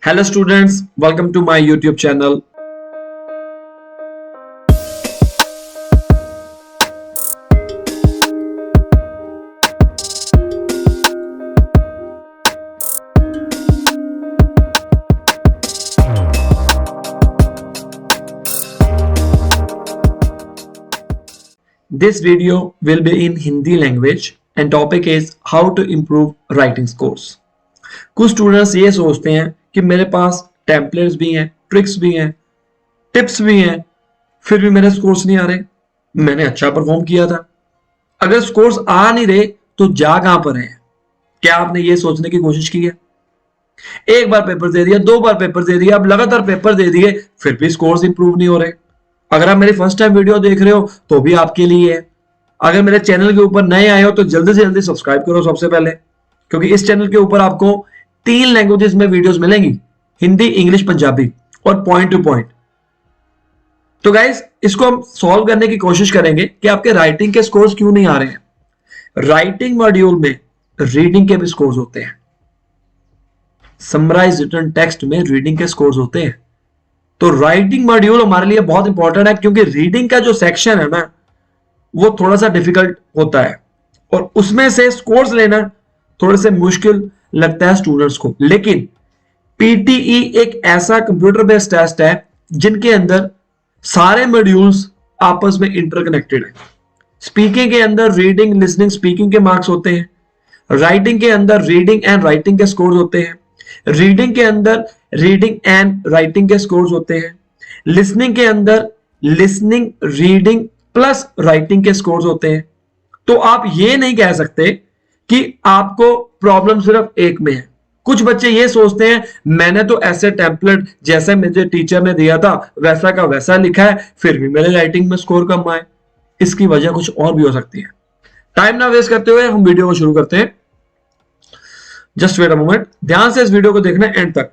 Hello students, welcome to my YouTube channel. This video will be in Hindi language and topic is how to improve writing scores. कुछ students ये सोचते हैं कि मेरे पास templates भी हैं, ट्रिक्स भी हैं, टिप्स भी हैं, फिर भी मेरे स्कोर्स नहीं आ रहे। मैंने अच्छा परफॉर्म किया था। अगर स्कोर्स आ नहीं रहे तो जा कहां पर है? क्या आपने ये सोचने की कोशिश की है? एक बार पेपर दे दिया, दो बार पेपर दे दिया, अब लगातार पेपर दे दिए, फिर भी स्कोर्स इंप्रूव नहीं हो रहे। अगर आप मेरी फर्स्ट टाइम वीडियो देख रहे हो तो भी आपके लिए है। अगर मेरे चैनल के ऊपर नए आए हो तो जल्दी से जल्दी सब्सक्राइब करो सबसे पहले, क्योंकि इस चैनल के ऊपर आपको 3 लैंग्वेजेस में वीडियोस मिलेंगी, हिंदी, इंग्लिश, पंजाबी और पॉइंट टू पॉइंट। तो गाइस, इसको हम सॉल्व करने की कोशिश करेंगे कि आपके राइटिंग के स्कोर्स क्यों नहीं आ रहे हैं। राइटिंग मॉड्यूल में रीडिंग के भी स्कोर्स होते हैं, समराइज रिटन टेक्स्ट में रीडिंग के स्कोर्स होते हैं। तो राइटिंग मॉड्यूल हमारे लिए बहुत इंपॉर्टेंट है, क्योंकि रीडिंग का जो सेक्शन है ना, वो थोड़ा सा डिफिकल्ट होता है और उसमें से स्कोर्स लेना थोड़े से मुश्किल लगता है स्टूडेंट्स को। लेकिन पीटीई एक ऐसा कंप्यूटर बेस्ड टेस्ट है जिनके अंदर सारे मॉड्यूल्स आपस में इंटरकनेक्टेड है। स्पीकिंग के अंदर रीडिंग, लिसनिंग, स्पीकिंग के मार्क्स होते हैं। राइटिंग के अंदर रीडिंग एंड राइटिंग के स्कोर्स होते हैं। रीडिंग के अंदर रीडिंग एंड राइटिंग के स्कोर्स होते हैं। लिसनिंग के अंदर लिसनिंग, रीडिंग प्लस राइटिंग के स्कोर्स होते हैं। तो आप ये नहीं कह सकते कि आपको प्रॉब्लम सिर्फ एक में है। कुछ बच्चे ये सोचते हैं मैंने तो ऐसे टेम्पलेट जैसे मुझे टीचर ने दिया था वैसा का वैसा लिखा है, फिर भी मेरे राइटिंग में स्कोर कम आए। इसकी वजह कुछ और भी हो सकती है। टाइम ना वेस्ट करते हुए हम वीडियो को शुरू करते हैं। जस्ट वेट अ मोमेंट, ध्यान से इस वीडियो को देखना एंड तक,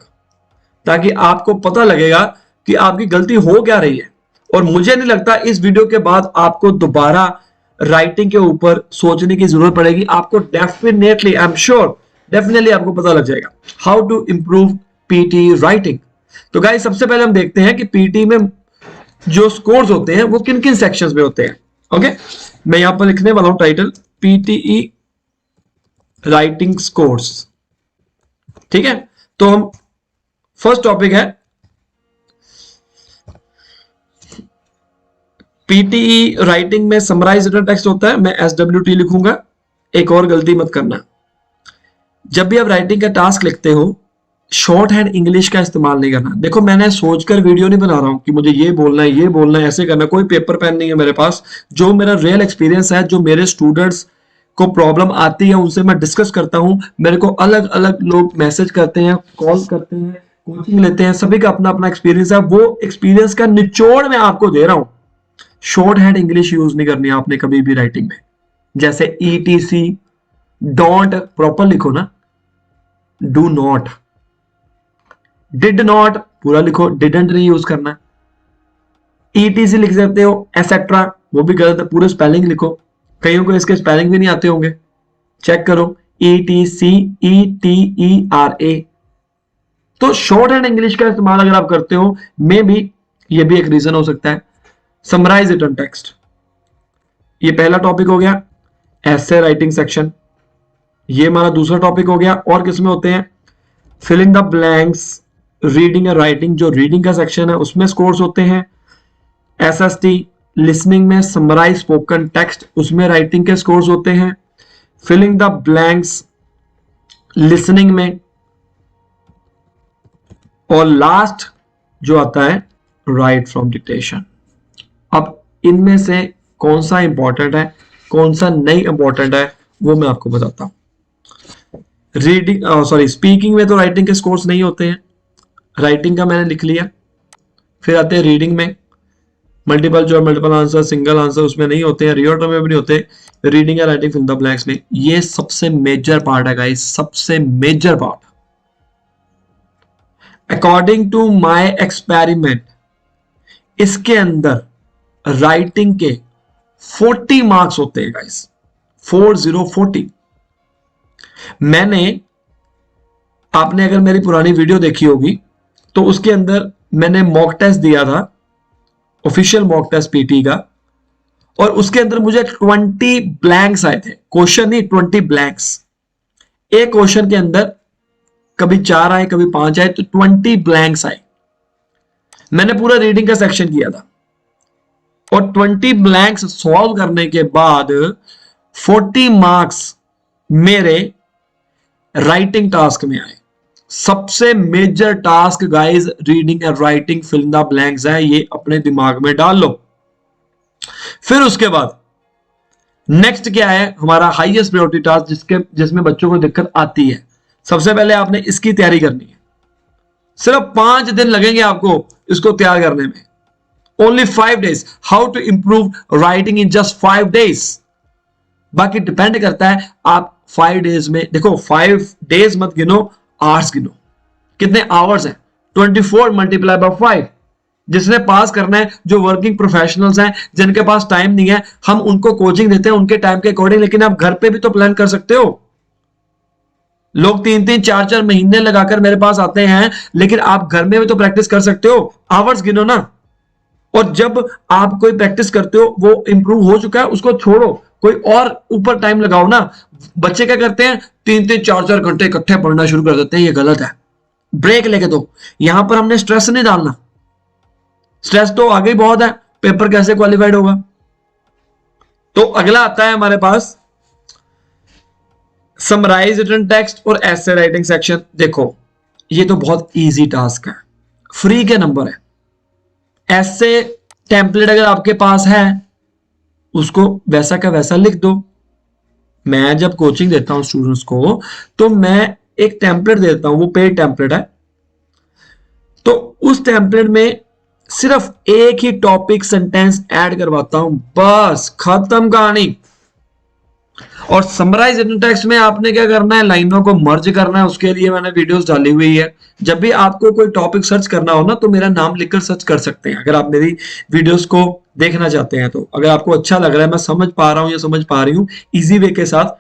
ताकि आपको पता लगेगा कि आपकी गलती हो क्या रही है। और मुझे नहीं लगता इस वीडियो के बाद आपको दोबारा राइटिंग के ऊपर सोचने की जरूरत पड़ेगी। आपको definitely, I am sure, definitely आपको पता लग जाएगा how to improve PT writing. तो गाइस, सबसे पहले हम देखते हैं कि पीटी में जो स्कोर्स होते हैं वो किन किन सेक्शंस में होते हैं। ओके, मैं यहां पर लिखने वाला हूं टाइटल, पीटीई राइटिंग स्कोर्स। ठीक है, तो हम फर्स्ट टॉपिक है पीटीई राइटिंग में समराइज रिटन टेक्स्ट होता है। मैं SWT लिखूंगा। एक और गलती मत करना, जब भी आप राइटिंग का टास्क लिखते हो शॉर्ट हैंड इंग्लिश का इस्तेमाल नहीं करना। देखो, मैंने सोचकर वीडियो नहीं बना रहा हूं कि मुझे ये बोलना है, ये बोलना है, ऐसे करना। कोई पेपर पेन नहीं है मेरे पास। जो मेरा रियल एक्सपीरियंस है, जो मेरे स्टूडेंट्स को प्रॉब्लम आती है उनसे मैं डिस्कस करता हूं। मेरे को अलग अलग लोग मैसेज करते हैं, कॉल करते हैं, कोचिंग लेते हैं, सभी का अपना अपना एक्सपीरियंस है। वो एक्सपीरियंस का निचोड़ मैं आपको दे रहा हूं। शॉर्ट हैंड इंग्लिश यूज नहीं करनी आपने कभी भी राइटिंग में। जैसे ETC, डोंट प्रॉपर लिखो ना, डू नॉट, डिड नॉट पूरा लिखो, डिडंट नहीं यूज करना। ETC लिख सकते हो, एसेट्रा वो भी गलत है, पूरे स्पेलिंग लिखो। कईयों को इसके स्पेलिंग भी नहीं आते होंगे, चेक करो, ETC, ETERA। तो शॉर्ट हैंड इंग्लिश का इस्तेमाल अगर आप करते हो, मे बी ये भी एक रीजन हो सकता है। समराइज रिटन टेक्स्ट, ये पहला टॉपिक हो गया। ऐसे राइटिंग सेक्शन, ये हमारा दूसरा टॉपिक हो गया। और किसमें होते हैं? Filling the blanks, reading and writing, जो रीडिंग का सेक्शन है उसमें स्कोर्स होते हैं। SST लिसनिंग में समराइज स्पोकन टेक्स्ट, उसमें राइटिंग के स्कोर्स होते हैं। फिलिंग द ब्लैंक्स लिसनिंग में। और लास्ट जो आता है राइट फ्रॉम डिक्टेशन। अब इनमें से कौन सा इंपॉर्टेंट है, कौन सा नहीं इंपॉर्टेंट है, वो मैं आपको बताता हूं। स्पीकिंग में तो राइटिंग के स्कोर्स नहीं होते हैं। राइटिंग का मैंने लिख लिया। फिर आते हैं रीडिंग में, मल्टीपल जो मल्टीपल आंसर, सिंगल आंसर उसमें नहीं होते हैं, रियल टर्म में भी नहीं होते। रीडिंग या राइटिंग फिल द ब्लैंक्स में, ये सबसे मेजर पार्ट है गाइस, सबसे major part. According to my experiment, इसके अंदर राइटिंग के 40 मार्क्स होते हैं गाइस, 40। मैंने आपने अगर मेरी पुरानी वीडियो देखी होगी तो उसके अंदर मैंने मॉक टेस्ट दिया था, ऑफिशियल मॉक टेस्ट पीटी का, और उसके अंदर मुझे 20 ब्लैंक्स आए थे, क्वेश्चन नहीं 20 ब्लैंक्स। एक क्वेश्चन के अंदर कभी 4 आए कभी 5 आए, तो 20 ब्लैंक्स आए। मैंने पूरा रीडिंग का सेक्शन किया था और 20 ब्लैंक्स सॉल्व करने के बाद 40 मार्क्स मेरे राइटिंग टास्क में आए। सबसे major task guys reading and writing fill in the blanks है, ये अपने दिमाग में डाल लो। फिर उसके बाद नेक्स्ट क्या है हमारा हाईएस्ट प्रायोरिटी टास्क, जिसमें बच्चों को दिक्कत आती है। सबसे पहले आपने इसकी तैयारी करनी है। सिर्फ 5 दिन लगेंगे आपको इसको तैयार करने में, only 5 days। How to improve writing in just 5 days। बाकी डिपेंड करता है आप 5 days में, देखो 5 days मत गिनो, आवर्स गिनो, कितने आवर्स हैं। 24 मल्टीप्लाई बाय 5। जिसने पास करना है, जो वर्किंग प्रोफेशनल्स हैं, जिनके पास टाइम नहीं है, हम उनको कोचिंग देते हैं उनके टाइम के अकॉर्डिंग, लेकिन आप घर पे भी तो प्लान कर सकते हो। लोग 3-3 4-4 महीने लगाकर मेरे पास आते हैं, लेकिन आप घर में भी तो प्रैक्टिस कर सकते हो। आवर्स गिनो ना। और जब आप कोई प्रैक्टिस करते हो वो इंप्रूव हो चुका है, उसको छोड़ो, कोई और ऊपर टाइम लगाओ ना। बच्चे क्या करते हैं, 3-3 4-4 घंटे इकट्ठे पढ़ना शुरू कर देते हैं, ये गलत है। ब्रेक लेके दो। यहां पर हमने स्ट्रेस नहीं डालना, स्ट्रेस तो आगे ही बहुत है, पेपर कैसे क्वालिफाइड होगा। तो अगला आता है हमारे पास समराइज रिटन टेक्स्ट और एसे राइटिंग सेक्शन। देखो ये तो बहुत इजी टास्क है, फ्री के नंबर है। ऐसे टेम्पलेट अगर आपके पास है उसको वैसा का वैसा लिख दो। मैं जब कोचिंग देता हूं स्टूडेंट्स को तो मैं एक टेम्पलेट देता हूं, वो पेड टेम्पलेट है। तो उस टेम्पलेट में सिर्फ एक ही टॉपिक सेंटेंस ऐड करवाता हूं, बस खत्म कहानी। और समराइज रिटन टेक्स्ट में आपने क्या करना है, लाइनों को मर्ज करना है। उसके लिए मैंने वीडियोस डाली हुई है। जब भी आपको कोई टॉपिक सर्च करना हो ना तो मेरा नाम लिखकर सर्च कर सकते हैं, अगर आप मेरी वीडियोस को देखना चाहते हैं तो। अगर आपको अच्छा लग रहा है, मैं समझ पा रहा हूं या समझ पा रही हूं इजी वे के साथ,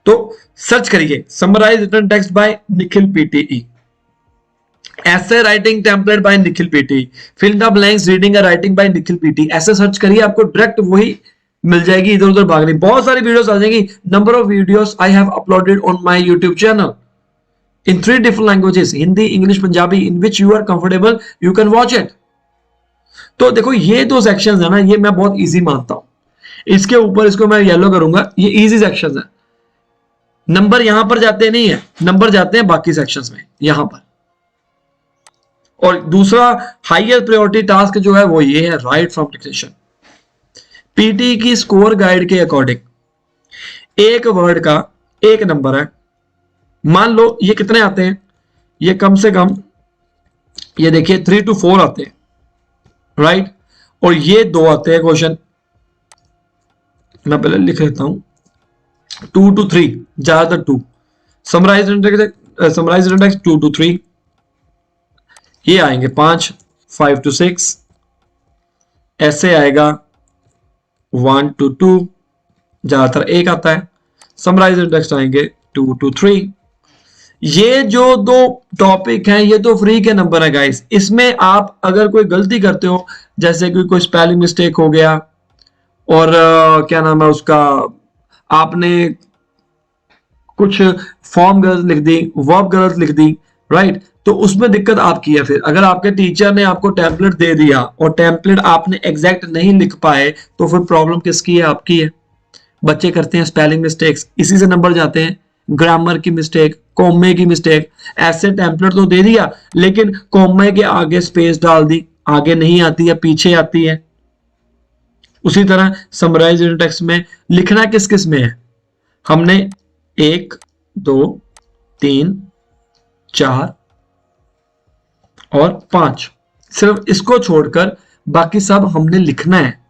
तो सर्च करिए summarize written text by Nikhil PTE, ऐसे writing template by Nikhil PTE, fill the blanks reading and writing by Nikhil PTE. ऐसे सर्च करिए, आपको डायरेक्ट वही मिल जाएगी, इधर उधर भागने बहुत सारी वीडियोस आ जाएंगी। Number of videos I have uploaded on my YouTube channel in 3 different languages, Hindi, English, Punjabi, in which you are comfortable you can watch it. तो देखो ये 2 सेक्शंस है ना, ये मैं बहुत इजी मानता हूं। इसके ऊपर इसको मैं येलो करूंगा, ये इजी सेक्शंस है। नंबर यहां पर जाते नहीं है, नंबर जाते हैं बाकी सेक्शंस में यहां पर। और दूसरा हाईएस्ट प्रायोरिटी टास्क जो है वो ये है, राइट फ्रॉम डिक्टेशन। पीटी की स्कोर गाइड के अकॉर्डिंग एक वर्ड का 1 नंबर है। मान लो ये कितने आते हैं, ये कम से कम ये देखिए 3 to 4 आते हैं, राइट। और ये 2 आते हैं क्वेश्चन, मैं पहले लिख लेता हूं, 2 to 3, ज्यादातर 2। समराइज इंडेक्स 2 to 3, ये आएंगे 5 to 6, ऐसे आएगा 1 to 2, ज्यादातर 1 आता है। समराइज इंडेक्स आएंगे 2 to 3। ये जो 2 टॉपिक हैं ये तो फ्री के नंबर है गाइस। इसमें आप अगर कोई गलती करते हो, जैसे कि कोई स्पेलिंग मिस्टेक हो गया और क्या नाम है उसका, आपने कुछ फॉर्म गलत लिख दी, वर्ब गलत लिख दी, राइट, तो उसमें दिक्कत आपकी है। फिर अगर आपके टीचर ने आपको टेम्पलेट दे दिया और टेम्पलेट आपने एग्जैक्ट नहीं लिख पाए तो फिर प्रॉब्लम किसकी है, आपकी है। बच्चे करते हैं स्पेलिंग मिस्टेक्स, इसी से नंबर जाते हैं। ग्रामर की मिस्टेक, कॉमे की मिस्टेक, ऐसे टेम्पलेट तो दे दिया लेकिन कॉमे के आगे स्पेस डाल दी, आगे नहीं आती है, पीछे आती है। उसी तरह समराइज टेक्स्ट में लिखना किस किस में है, हमने 1 2 3 4 और 5, सिर्फ इसको छोड़कर बाकी सब हमने लिखना है।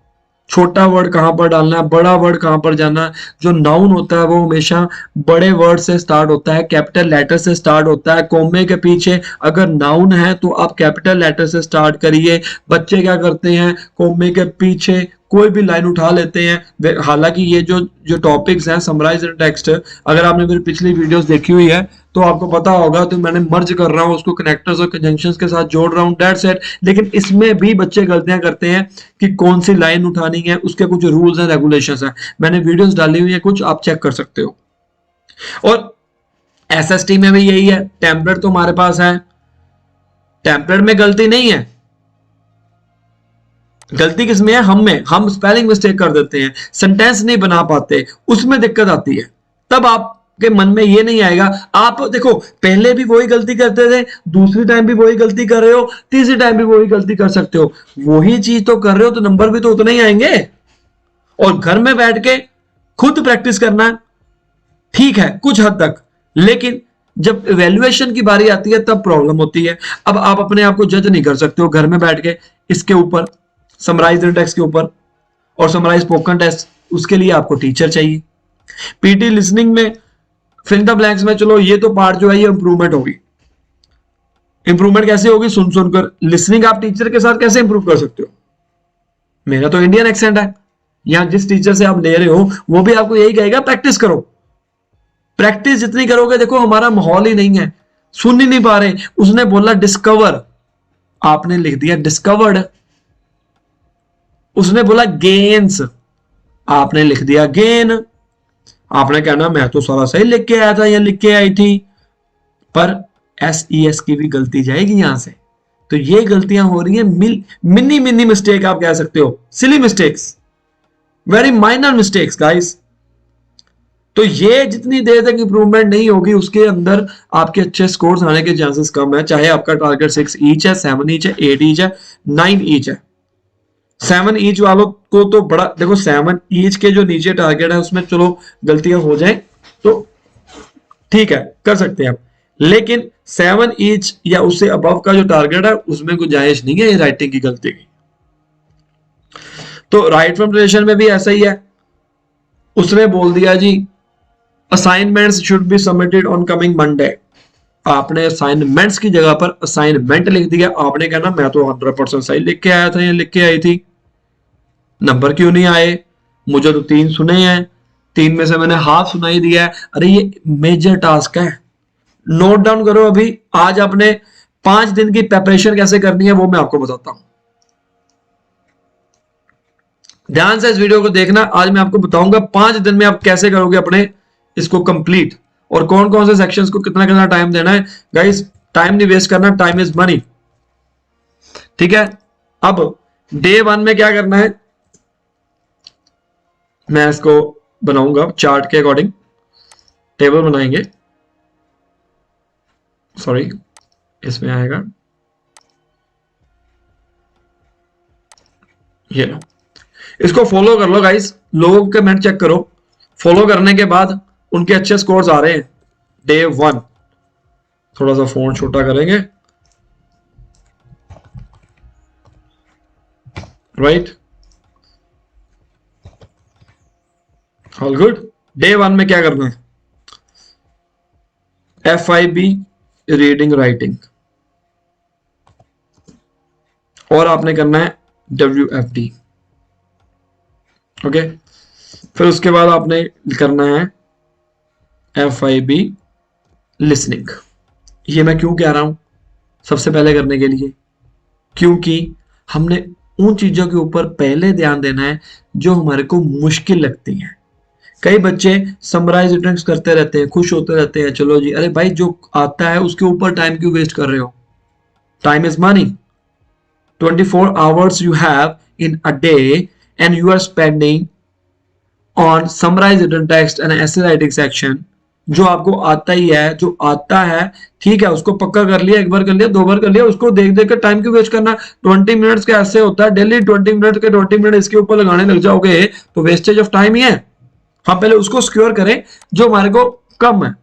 छोटा वर्ड कहां पर डालना है, बड़ा वर्ड कहां पर जाना है। जो नाउन होता है वो हमेशा बड़े वर्ड से स्टार्ट होता है, कैपिटल लेटर से स्टार्ट होता है। कोमे के पीछे अगर नाउन है तो आप कैपिटल लेटर से स्टार्ट करिए। बच्चे क्या करते हैं, कोमे के पीछे कोई भी लाइन उठा लेते हैं। हालांकि ये जो टॉपिक्स हैं समराइज एंड टेक्स्ट, अगर आपने मेरी पिछली वीडियोस देखी हुई है तो आपको पता होगा, तो मैंने मर्ज कर रहा हूँ उसको कनेक्टर्स और कंजंक्शंस के साथ जोड़ रहा हूँ, दैट्स इट। लेकिन इसमें भी बच्चे गलतियां करते हैं कि कौन सी लाइन उठानी है, उसके कुछ रूल्स एंड रेगुलेशंस हैं। मैंने वीडियोस डाली हुई है कुछ, आप चेक कर सकते हो। और एसएसटी में भी यही है, टेम्पलेट तो हमारे पास है, टेम्पलेट में गलती नहीं है, गलती किसमें है, हम में। हम स्पेलिंग मिस्टेक कर देते हैं, सेंटेंस नहीं बना पाते, उसमें दिक्कत आती है। तब आपके मन में ये नहीं आएगा। आप देखो पहले भी वही गलती करते थे, दूसरी टाइम भी वही गलती कर रहे हो, तीसरी टाइम भी वही गलती कर सकते हो। वही चीज तो कर रहे हो तो नंबर भी तो उतने ही आएंगे। और घर में बैठ के खुद प्रैक्टिस करना ठीक है कुछ हद तक, लेकिन जब इवैल्यूएशन की बारी आती है तब प्रॉब्लम होती है। अब आप अपने आप को जज नहीं कर सकते हो घर में बैठ के इसके ऊपर, समराइज टेक्स्ट के ऊपर और समराइज स्पोकन टेस्ट, उसके लिए आपको टीचर चाहिए। पीटी लिसनिंग में फिल द ब्लैंक्स में, चलो ये तो पार्ट जो है ये इंप्रूवमेंट होगी। इंप्रूवमेंट कैसे होगी, सुन सुनकर। लिसनिंग आप टीचर के साथ कैसे इंप्रूव कर सकते हो? मेरा तो इंडियन एक्सेंट है, यहां जिस टीचर से आप ले रहे हो वो भी आपको यही कहेगा प्रैक्टिस करो। प्रैक्टिस जितनी करोगे, देखो हमारा माहौल ही नहीं है, सुन ही नहीं पा रहे। उसने बोला डिस्कवर, आपने लिख दिया डिस्कवर्ड। उसने बोला गेन्स, आपने लिख दिया गेन। आपने कहना मैं तो सारा सही लिख के आया था या लिख के आई थी, पर एस की भी गलती जाएगी यहां से। तो ये गलतियां हो रही है, मिनी मिनी मिस्टेक आप कह सकते हो, silly mistakes, very minor mistakes guys. तो ये जितनी देर तक इंप्रूवमेंट नहीं होगी उसके अंदर आपके अच्छे स्कोर्स आने के चांसेस कम है। चाहे आपका टारगेट 6 ईच है, 7 ईच है, 8 ईच है, 9 ईच है। 7 ईच वालों को तो बड़ा, देखो 7 ईच के जो नीचे टारगेट है उसमें चलो गलतियां हो जाए तो ठीक है, कर सकते हैं आप। लेकिन 7 ईच या उससे अबव का जो टारगेट है उसमें गुंजाइश नहीं है ये राइटिंग की गलती की। तो राइट फ्रॉम ट्रेडिशन में भी ऐसा ही है। उसने बोल दिया जी assignments should be submitted on coming Monday. आपने असाइनमेंट्स की जगह पर असाइनमेंट लिख दिया। आपने कहना मैं तो 100% सही लिख के आया था या लिख के आई थी, नंबर क्यों नहीं आए? मुझे तो 3 सुने हैं, 3 में से मैंने हाफ सुनाई दिया है। अरे ये मेजर टास्क है, नोट डाउन करो। अभी आज आपने 5 दिन की प्रिपरेशन कैसे करनी है वो मैं आपको बताता हूं। ध्यान से इस वीडियो को देखना। आज मैं आपको बताऊंगा 5 दिन में आप कैसे करोगे अपने इसको कंप्लीट, और कौन कौन से सेक्शंस को कितना कितना टाइम देना है। गाइस टाइम नहीं वेस्ट करना, टाइम इज मनी, ठीक है। अब डे 1 में क्या करना है, मैं इसको बनाऊंगा चार्ट के अकॉर्डिंग, टेबल बनाएंगे, सॉरी इसमें आएगा ये लो, इसको फॉलो कर लो गाइस। लोगों के कमेंट चेक करो, फॉलो करने के बाद उनके अच्छे स्कोर्स आ रहे हैं। डे 1 थोड़ा सा फोन छोटा करेंगे, राइट, ऑल गुड। डे 1 में क्या करना है, FIB रीडिंग राइटिंग, और आपने करना है WFD, ओके। फिर उसके बाद आपने करना है FIB लिसनिंग। ये मैं क्यों कह रहा हूं सबसे पहले करने के लिए, क्योंकि हमने उन चीजों के ऊपर पहले ध्यान देना है जो हमारे को मुश्किल लगती हैं। कई बच्चे समराइज रिटर्न्स करते रहते हैं, खुश होते रहते हैं, चलो जी, अरे भाई जो आता है उसके ऊपर टाइम क्यों वेस्ट कर रहे हो? Time is money. 24 hours you have in a day and you are spending on summarize written text and essay writing section। जो आपको आता ही है, जो आता है ठीक है, उसको पक्का कर लिया, 1 बार कर लिया, 2 बार कर लिया, उसको देख देख कर टाइम क्यों वेस्ट करना? 20 मिनट्स का ऐसे होता है, डेली 20 मिनट के 20 मिनट इसके ऊपर लगाने लग जाओगे तो वेस्टेज ऑफ टाइम ही है। हाँ पहले उसको सिक्योर करें जो हमारे को कम है,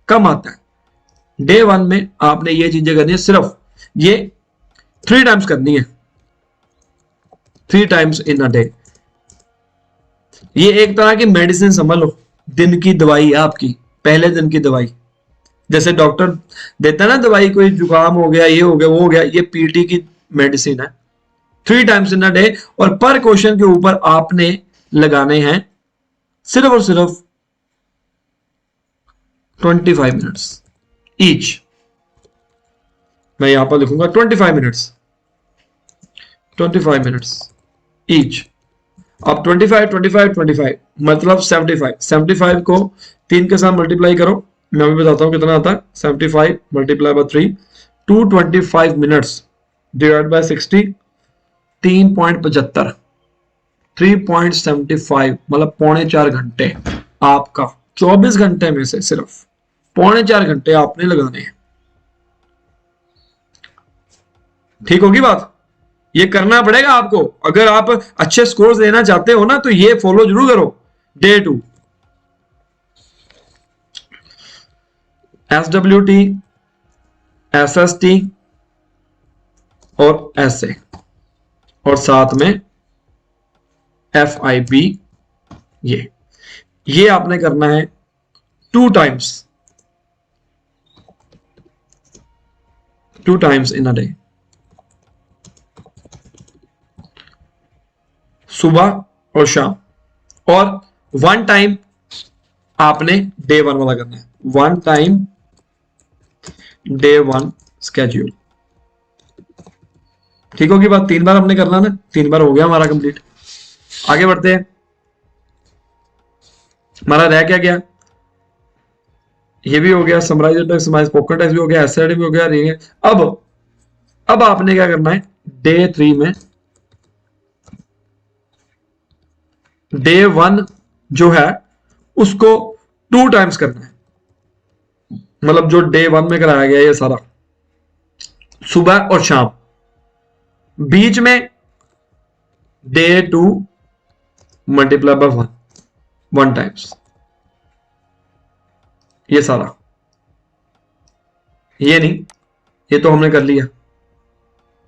कम आता है। डे 1 में आपने ये चीजें करनी है, सिर्फ ये 3 टाइम्स करनी है, 3 टाइम्स इन अ डे। ये एक तरह की मेडिसिन समझ लो, दिन की दवाई है आपकी, पहले दिन की दवाई। जैसे डॉक्टर देता है ना दवाई, कोई जुकाम हो गया, ये हो गया, वो हो गया, ये पीटी की मेडिसिन है, 3 टाइम्स इन अ डे, और पर क्वेश्चन के ऊपर आपने लगाने हैं सिर्फ और सिर्फ 25 मिनट्स ईच। मैं यहां पर लिखूंगा 25 मिनट्स, 25 मिनट्स ईच। अब 25 25 25 मतलब 75, 75 को 3 के साथ मल्टीप्लाई करो, मैं भी बताता हूं कितना आता है। 75 multiply by 3, 225 minutes divide by 60, 3.75, 3.75 मतलब 3.25 घंटे आपका 24 घंटे में से सिर्फ 3.25 घंटे आपने लगाने हैं। ठीक होगी बात? ये करना पड़ेगा आपको, अगर आप अच्छे स्कोर्स लेना चाहते हो ना, तो ये फॉलो जरूर करो। डे 2 SWT, SST और SA, और साथ में FIP, ये आपने करना है 2 टाइम्स इन अ डे, सुबह और शाम, और 1 टाइम आपने डे 1 वाला करना है, 1 टाइम डे 1 स्केड्यूल। ठीक होगी बात? 3 बार हमने करना ना, 3 बार हो गया हमारा कंप्लीट। आगे बढ़ते हैं, हमारा रह क्या गया? ये भी हो गया, समराइज टेक्स्ट, स्पोकन टेक्स्ट भी हो गया, एसएडी भी हो गया। अब आपने क्या करना है, डे 3 में डे 1 जो है उसको 2 टाइम्स करना है, मतलब जो डे 1 में कराया गया ये सारा, सुबह और शाम। बीच में डे 2 मल्टीप्लाई बाय 1 टाइम्स, ये सारा। ये नहीं, ये तो हमने कर लिया,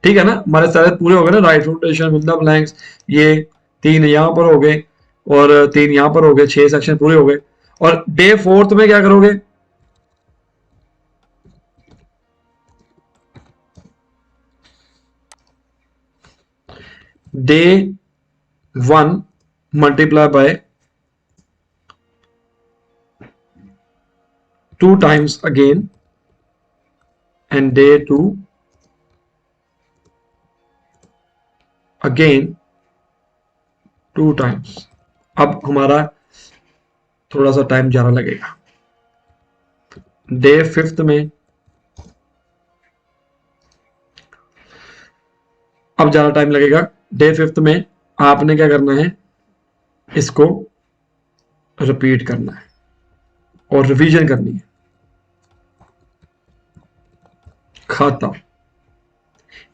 ठीक है ना? हमारे सारे पूरे हो गए ना, right rotation, fill the blanks, ये 3 यहां पर हो गए और 3 यहां पर हो गए, 6 सेक्शन पूरे हो गए। और डे 4 में क्या करोगे, day 1 multiply by 2 times again, and day 2 again 2 times. अब हमारा थोड़ा सा टाइम ज्यादा लगेगा। डे 5 में अब ज्यादा टाइम लगेगा। डे 5 में आपने क्या करना है, इसको रिपीट करना है और रिवीजन करनी है। खाता,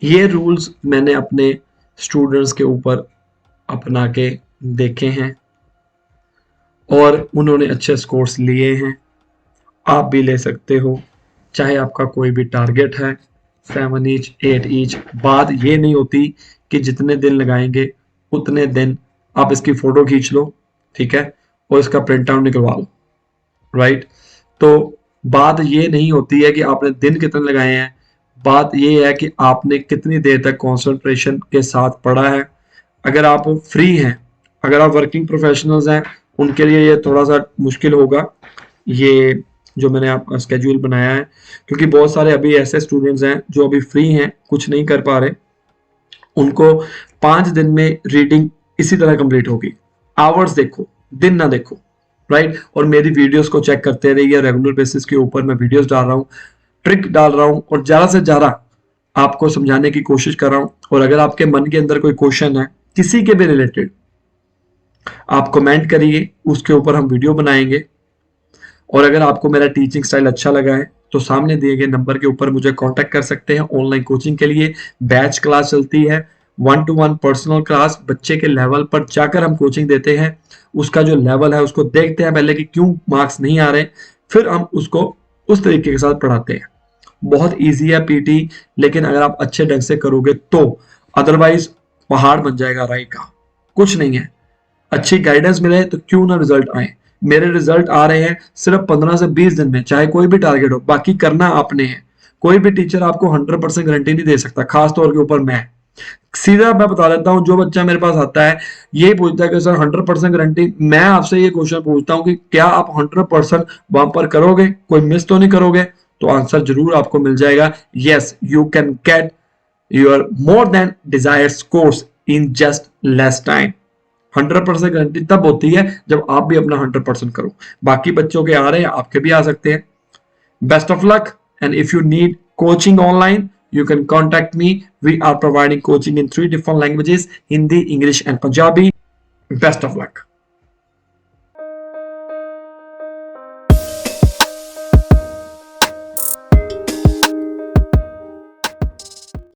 ये रूल्स मैंने अपने स्टूडेंट्स के ऊपर अपना के देखे हैं और उन्होंने अच्छे स्कोर्स लिए हैं। आप भी ले सकते हो, चाहे आपका कोई भी टारगेट है 7 ईच 8 ईच। बात ये नहीं होती कि जितने दिन लगाएंगे उतने दिन आप इसकी फोटो खींच लो, ठीक है, और इसका प्रिंट आउट निकलवा लो, राइट? तो बात ये नहीं होती है कि आपने दिन कितने लगाए हैं, बात ये है कि आपने कितनी देर तक कंसंट्रेशन के साथ पढ़ा है। अगर आप फ्री हैं, अगर आप वर्किंग प्रोफेशनल्स हैं, उनके लिए ये थोड़ा सा मुश्किल होगा, ये जो मैंने आप स्केड्यूल बनाया है, क्योंकि बहुत सारे अभी ऐसे स्टूडेंट्स हैं जो अभी फ्री हैं, कुछ नहीं कर पा रहे। उनको 5 दिन में रीडिंग इसी तरह कंप्लीट होगी। आवर्स देखो, दिन ना देखो, राइट? और मेरी वीडियोस को चेक करते रहिए, रेगुलर बेसिस के ऊपर मैं वीडियोस डाल रहा हूँ, ट्रिक डाल रहा हूँ और ज्यादा से ज्यादा आपको समझाने की कोशिश कर रहा हूँ। और अगर आपके मन के अंदर कोई क्वेश्चन है किसी के भी रिलेटेड, आप कमेंट करिए, उसके ऊपर हम वीडियो बनाएंगे। और अगर आपको मेरा टीचिंग स्टाइल अच्छा लगा है तो सामने दिए गए नंबर के ऊपर मुझे कांटेक्ट कर सकते हैं। ऑनलाइन कोचिंग के लिए बैच क्लास चलती है, 1-to-1 पर्सनल क्लास, बच्चे के लेवल पर जाकर हम कोचिंग देते हैं। उसका जो लेवल है उसको देखते हैं पहले कि क्यों मार्क्स नहीं आ रहे, फिर हम उसको उस तरीके के साथ पढ़ाते हैं। बहुत ईजी है पीटी, लेकिन अगर आप अच्छे ढंग से करोगे तो, अदरवाइज पहाड़ बन जाएगा राई का, कुछ नहीं है। अच्छी गाइडेंस मिले तो क्यों ना रिजल्ट आए। मेरे रिजल्ट आ रहे हैं सिर्फ 15 से 20 दिन में, चाहे कोई भी टारगेट हो, बाकी करना आपने है। कोई भी टीचर आपको 100% गारंटी नहीं दे सकता, खास तौर के ऊपर मैं। सीधा मैं बता देता हूं, जो बच्चा मेरे पास आता है ये पूछता है कि सर 100% गारंटी, मैं आपसे ये क्वेश्चन पूछता हूं कि क्या आप 100% वहां पर करोगे, कोई मिस तो नहीं करोगे? तो आंसर जरूर आपको मिल जाएगा, yes you can get your more than desired scores in just less time. 100% guarantee तब होती है जब आप भी अपना 100% करो। बाकी बच्चों के आ रहे हैं, आपके भी आ सकते हैं। Best of luck, and if you need coaching online, you can contact me. We are providing coaching in 3 different languages: Hindi, English, and Punjabi. Best of luck.